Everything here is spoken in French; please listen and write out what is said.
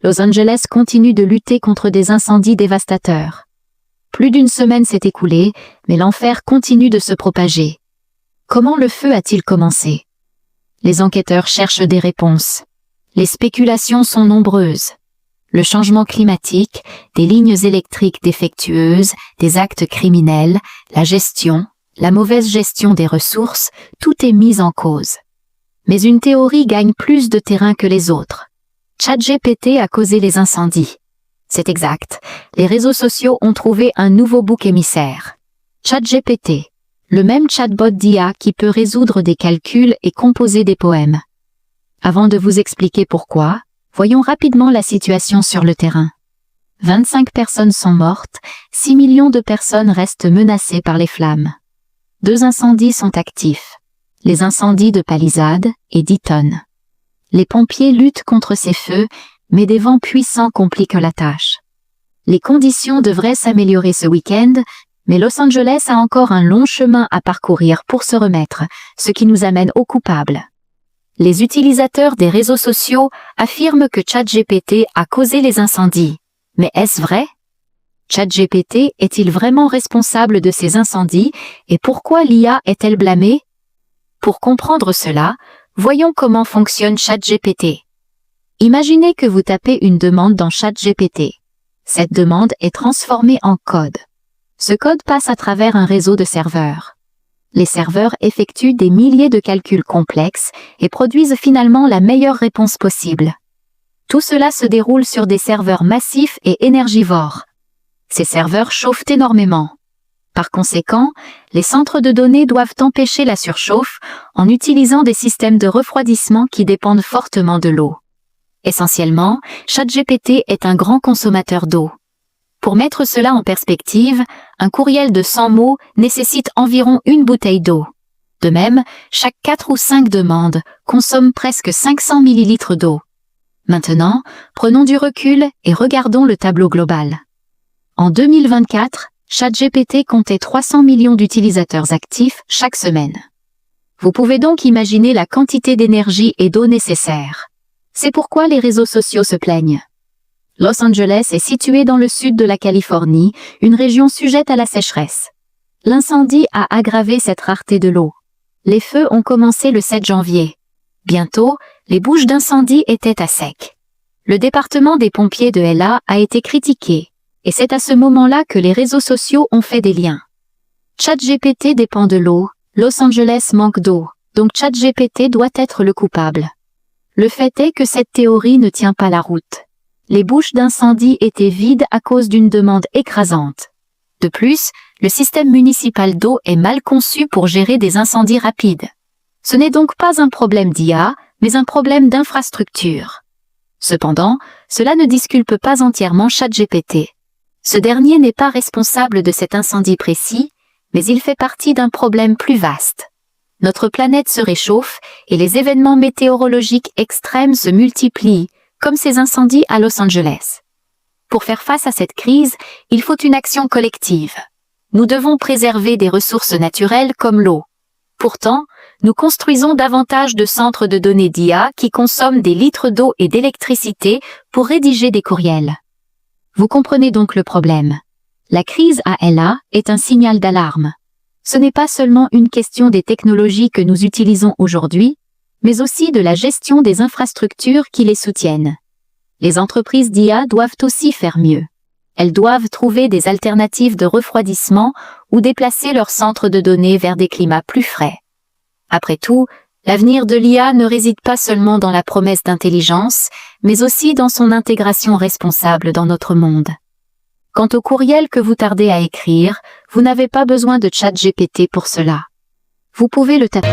Los Angeles continue de lutter contre des incendies dévastateurs. Plus d'une semaine s'est écoulée, mais l'enfer continue de se propager. Comment le feu a-t-il commencé? Les enquêteurs cherchent des réponses. Les spéculations sont nombreuses. Le changement climatique, des lignes électriques défectueuses, des actes criminels, la mauvaise gestion des ressources, tout est mis en cause. Mais une théorie gagne plus de terrain que les autres. ChatGPT a causé les incendies. C'est exact, les réseaux sociaux ont trouvé un nouveau bouc émissaire. ChatGPT, le même chatbot d'IA qui peut résoudre des calculs et composer des poèmes. Avant de vous expliquer pourquoi, voyons rapidement la situation sur le terrain. 25 personnes sont mortes, 6 millions de personnes restent menacées par les flammes. 2 incendies sont actifs. Les incendies de Palisade et d'Eaton. Les pompiers luttent contre ces feux, mais des vents puissants compliquent la tâche. Les conditions devraient s'améliorer ce week-end, mais Los Angeles a encore un long chemin à parcourir pour se remettre, ce qui nous amène aux coupables. Les utilisateurs des réseaux sociaux affirment que ChatGPT a causé les incendies. Mais est-ce vrai? ChatGPT est-il vraiment responsable de ces incendies et pourquoi l'IA est-elle blâmée? Pour comprendre cela, voyons comment fonctionne ChatGPT. Imaginez que vous tapez une demande dans ChatGPT. Cette demande est transformée en code. Ce code passe à travers un réseau de serveurs. Les serveurs effectuent des milliers de calculs complexes et produisent finalement la meilleure réponse possible. Tout cela se déroule sur des serveurs massifs et énergivores. Ces serveurs chauffent énormément. Par conséquent, les centres de données doivent empêcher la surchauffe en utilisant des systèmes de refroidissement qui dépendent fortement de l'eau. Essentiellement, ChatGPT est un grand consommateur d'eau. Pour mettre cela en perspective, un courriel de 100 mots nécessite environ une bouteille d'eau. De même, chaque 4 ou 5 demandes consomment presque 500 ml d'eau. Maintenant, prenons du recul et regardons le tableau global. En 2024, ChatGPT comptait 300 millions d'utilisateurs actifs chaque semaine. Vous pouvez donc imaginer la quantité d'énergie et d'eau nécessaire. C'est pourquoi les réseaux sociaux se plaignent. Los Angeles est situé dans le sud de la Californie, une région sujette à la sécheresse. L'incendie a aggravé cette rareté de l'eau. Les feux ont commencé le 7 janvier. Bientôt, les bouches d'incendie étaient à sec. Le département des pompiers de LA a été critiqué, et c'est à ce moment-là que les réseaux sociaux ont fait des liens. ChatGPT dépend de l'eau, Los Angeles manque d'eau, donc ChatGPT doit être le coupable. Le fait est que cette théorie ne tient pas la route. Les bouches d'incendie étaient vides à cause d'une demande écrasante. De plus, le système municipal d'eau est mal conçu pour gérer des incendies rapides. Ce n'est donc pas un problème d'IA, mais un problème d'infrastructure. Cependant, cela ne disculpe pas entièrement ChatGPT. Ce dernier n'est pas responsable de cet incendie précis, mais il fait partie d'un problème plus vaste. Notre planète se réchauffe et les événements météorologiques extrêmes se multiplient, comme ces incendies à Los Angeles. Pour faire face à cette crise, il faut une action collective. Nous devons préserver des ressources naturelles comme l'eau. Pourtant, nous construisons davantage de centres de données d'IA qui consomment des litres d'eau et d'électricité pour rédiger des courriels. Vous comprenez donc le problème. La crise à LA est un signal d'alarme. Ce n'est pas seulement une question des technologies que nous utilisons aujourd'hui, mais aussi de la gestion des infrastructures qui les soutiennent. Les entreprises d'IA doivent aussi faire mieux. Elles doivent trouver des alternatives de refroidissement ou déplacer leurs centres de données vers des climats plus frais. Après tout, l'avenir de l'IA ne réside pas seulement dans la promesse d'intelligence, mais aussi dans son intégration responsable dans notre monde. Quant au courriel que vous tardez à écrire, vous n'avez pas besoin de ChatGPT pour cela. Vous pouvez le taper.